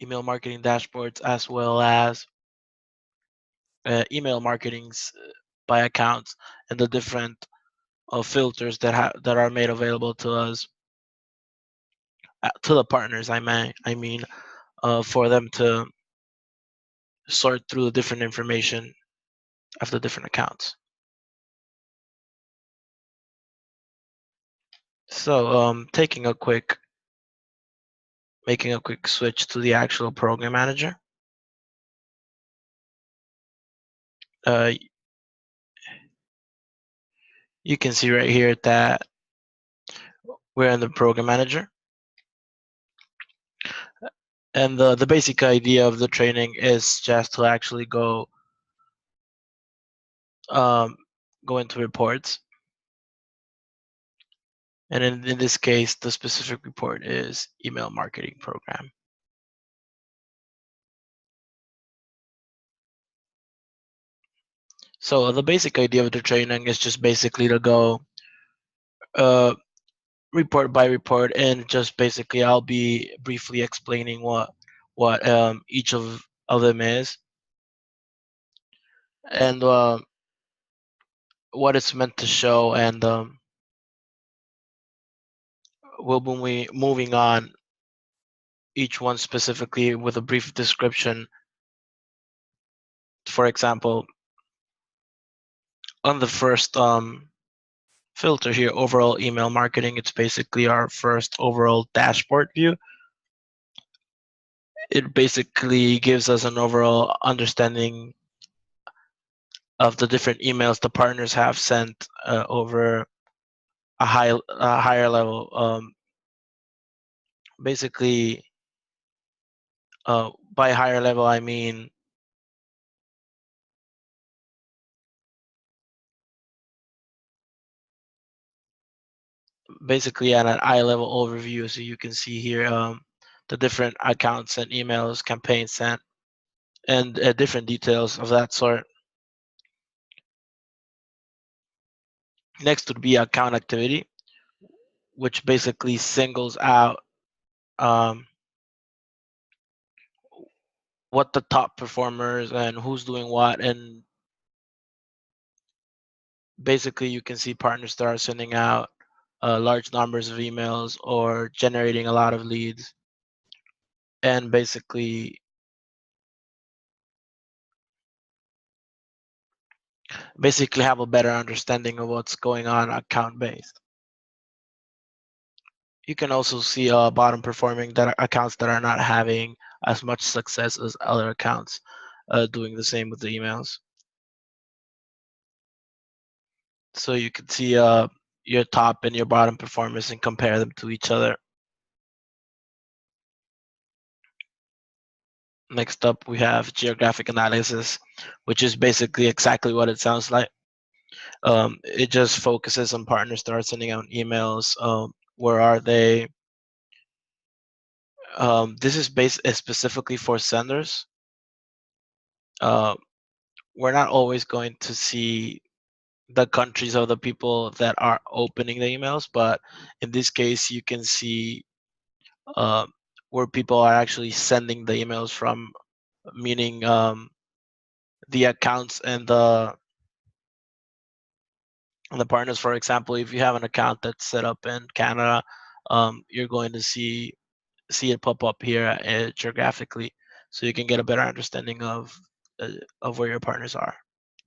email marketing dashboards, as well as email marketings by accounts, and the different filters that are made available to us, to the partners. I mean, for them to sort through the different information of the different accounts. So, making a quick switch to the actual program manager. Uh, you can see right here that we're in the program manager, and the basic idea of the training is just to actually um, go into reports. And in this case, the specific report is email marketing program. So the basic idea of the training is just basically to go uh, report by report, and just basically I'll be briefly explaining what each of them is, and what it's meant to show, and we'll be moving on each one specifically with a brief description. For example, on the first filter here, overall email marketing, it's basically our first overall dashboard view. It basically gives us an overall understanding of the different emails the partners have sent over a higher level. Basically, by higher level, I mean basically at an eye level overview. So you can see here the different accounts and emails, campaigns sent, and different details of that sort. Next would be account activity, which basically singles out um, what the top performers and who's doing what, and basically you can see partners that are sending out large numbers of emails or generating a lot of leads, and basically have a better understanding of what's going on account based. You can also see bottom performing accounts that are not having as much success as other accounts, doing the same with the emails. So you can see your top and your bottom performers and compare them to each other. Next up, we have geographic analysis, which is basically exactly what it sounds like. It just focuses on partners that are sending out emails. Where are they? This is based specifically for senders. Uh, we're not always going to see the countries of the people that are opening the emails, but in this case, you can see uh, where people are actually sending the emails from, meaning the accounts and the partners. For example, if you have an account that's set up in Canada, you're going to see it pop up here geographically, so you can get a better understanding of where your partners are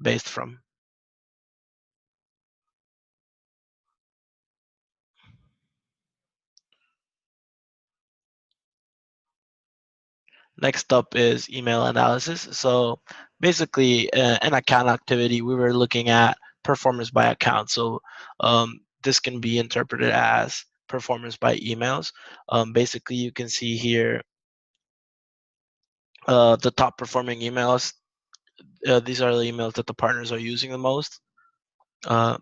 based from. Next up is email analysis. So basically, an account activity, we were looking at performance by account. So this can be interpreted as performance by emails. Basically, you can see here the top performing emails. These are the emails that the partners are using the most. Uh,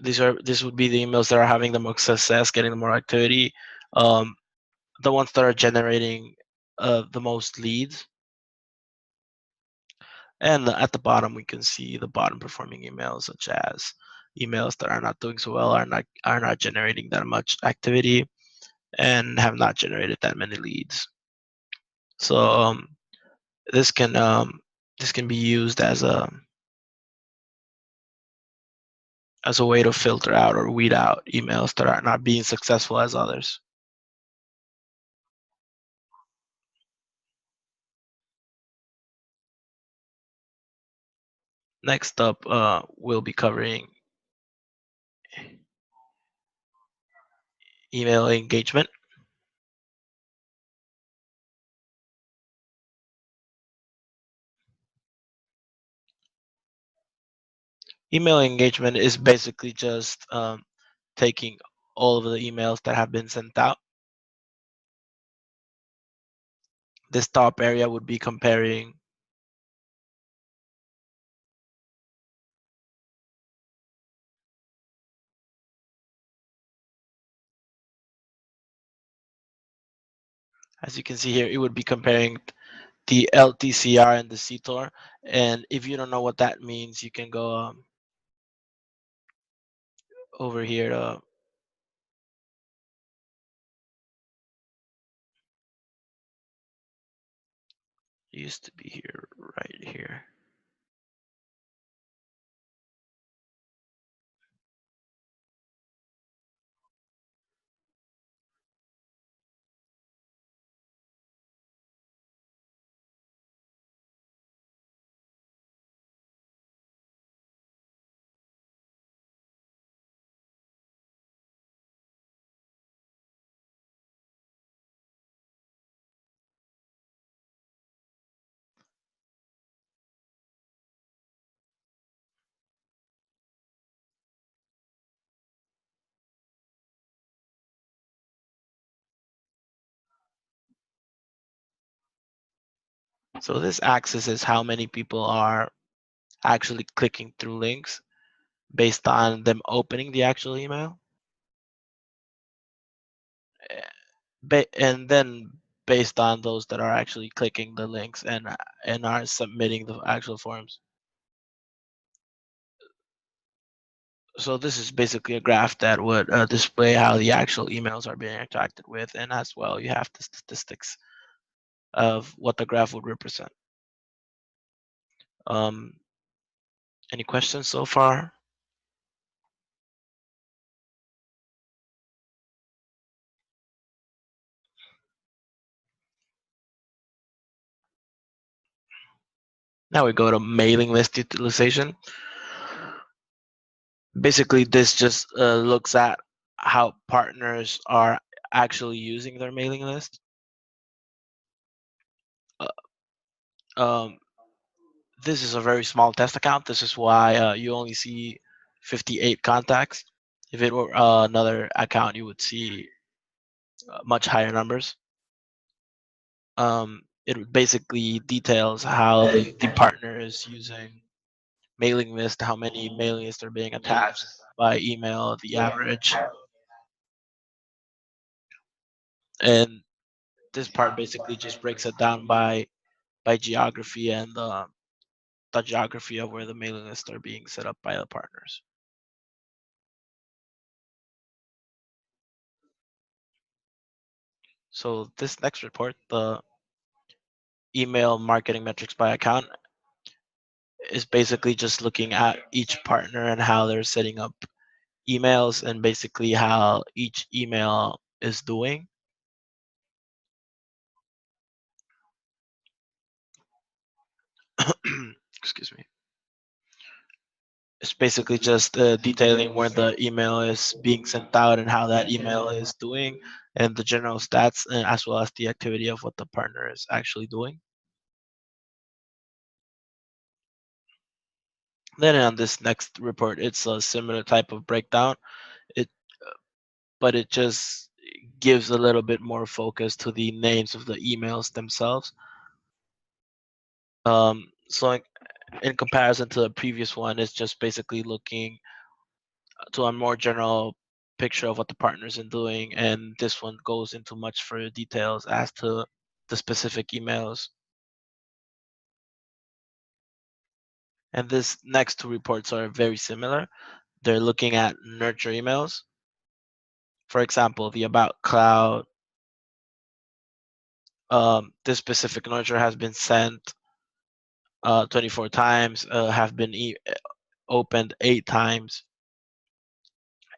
this would be the emails that are having the most success, getting the more activity, um, the ones that are generating the most leads. And at the bottom, we can see the bottom performing emails, such as emails that are not doing so well, are not generating that much activity, and have not generated that many leads. So this can be used as a way to filter out or weed out emails that are not being successful as others. Next up, we'll be covering email engagement. Email engagement is basically just taking all of the emails that have been sent out. This top area would be comparing as you can see here, it would be comparing the LTCR and the CTOR. And if you don't know what that means, you can go over here to it used to be here, right here. So this axis is how many people are actually clicking through links based on them opening the actual email. And then based on those that are actually clicking the links and are submitting the actual forms. So this is basically a graph that would display how the actual emails are being interacted with, and as well you have the statistics of what the graph would represent. Um, any questions so far? Now we go to mailing list utilization. Basically, this just looks at how partners are actually using their mailing list. Uh, um, this is a very small test account. This is why you only see 58 contacts. If it were another account, you would see much higher numbers. It basically details how the partner is using mailing list, how many mailing lists are being attached by email, the average. And this part basically just breaks it down by geography and the geography of where the mailing lists are being set up by the partners. So this next report, the email marketing metrics by account, is basically just looking at each partner and how they're setting up emails and basically how each email is doing. Excuse me. It's basically just detailing where the email is being sent out and how that email is doing and the general stats as well as the activity of what the partner is actually doing. Then on this next report, it's a similar type of breakdown. It, but it just gives a little bit more focus to the names of the emails themselves. So in comparison to the previous one, it's just basically looking to a more general picture of what the partners are doing, and this one goes into much further details as to the specific emails. And this next two reports are very similar. They're looking at nurture emails. For example, the About Cloud this specific nurture has been sent 24 times, have been opened 8 times,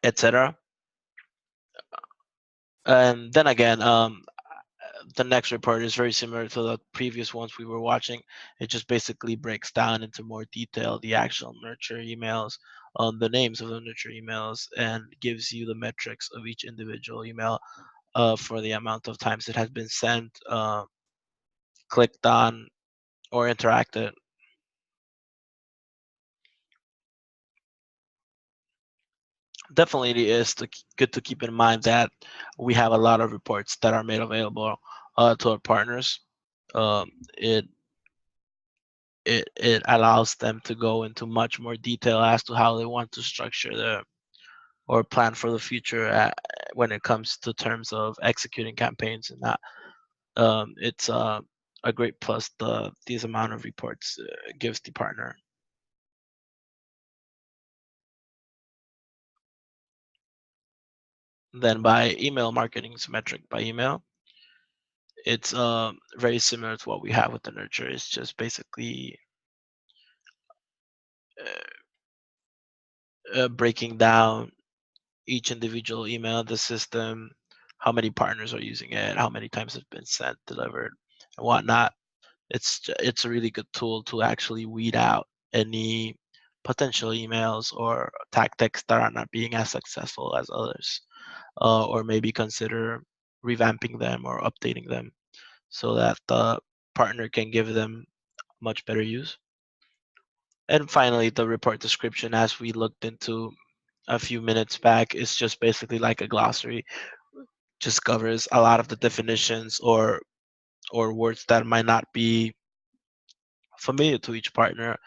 etc. And then again, the next report is very similar to the previous ones we were watching. It just basically breaks down into more detail the actual nurture emails, the names of the nurture emails, and gives you the metrics of each individual email for the amount of times it has been sent, clicked on, or interacted. Definitely, it is good to keep in mind that we have a lot of reports that are made available to our partners. Um, it it allows them to go into much more detail as to how they want to structure the or plan for the future when it comes to terms of executing campaigns and that. It's a great plus these amount of reports gives the partner. Then by email marketing metric by email, it's very similar to what we have with the nurture. It's just basically breaking down each individual email in the system, how many partners are using it, how many times it's been sent, delivered, and whatnot. It's a really good tool to actually weed out any potential emails or tactics that are not being as successful as others, or maybe consider revamping them or updating them so that the partner can give them much better use. And finally, the report description, as we looked into a few minutes back, is just basically like a glossary. Just covers a lot of the definitions or words that might not be familiar to each partner.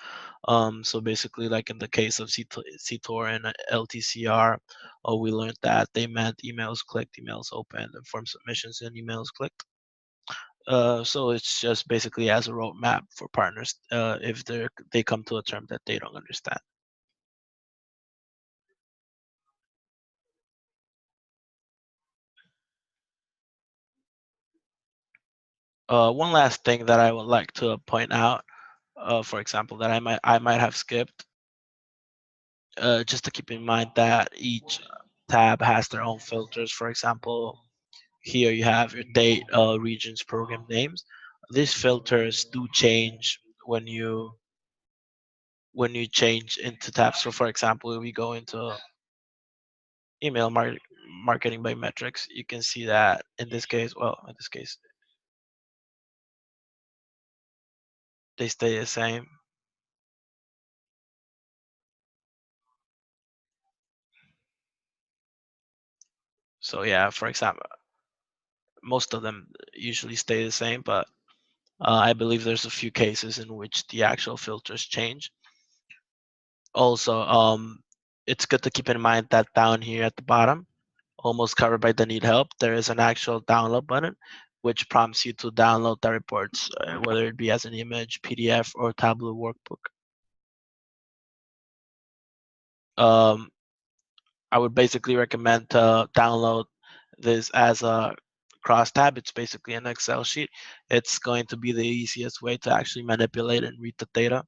So basically, like in the case of CTOR and LTCR, we learned that they meant emails clicked, emails opened, and form submissions and emails clicked. So it's just basically as a roadmap for partners if they come to a term that they don't understand. One last thing that I would like to point out, for example, that I might have skipped, just to keep in mind that each tab has their own filters. For example, here you have your date, regions, program names. These filters do change when you change into tabs. So, for example, if we go into email marketing by metrics, you can see that in this case, they stay the same. So yeah, for example, most of them usually stay the same, but I believe there's a few cases in which the actual filters change. Also, it's good to keep in mind that down here at the bottom, almost covered by the need help, there is an actual download button, which prompts you to download the reports, whether it be as an image, PDF, or Tableau workbook. Um, I would basically recommend to download this as a cross tab. It's basically an Excel sheet. It's going to be the easiest way to actually manipulate and read the data.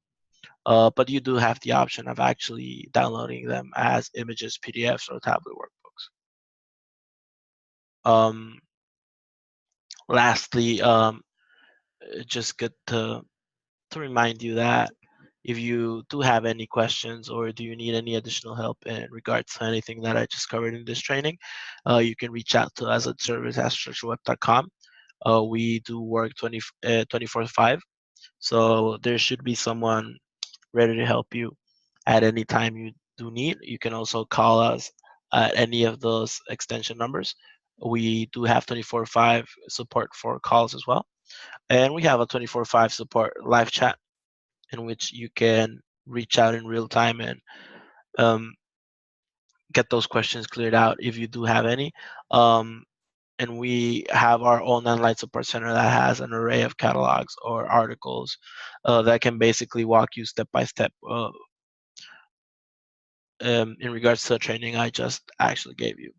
But you do have the option of actually downloading them as images, PDFs, or tablet workbooks. Um, Lastly, just good to remind you that if you do have any questions or do you need any additional help in regards to anything that I just covered in this training, you can reach out to us at service@structureweb.com. We do work 24/5, so there should be someone ready to help you at any time you do need. You can also call us at any of those extension numbers. We do have 24/5 support for calls as well. And we have a 24/5 support live chat in which you can reach out in real time and um, get those questions cleared out if you do have any. Um, and we have our own online support center that has an array of catalogs or articles that can basically walk you step by step in regards to the training I just actually gave you.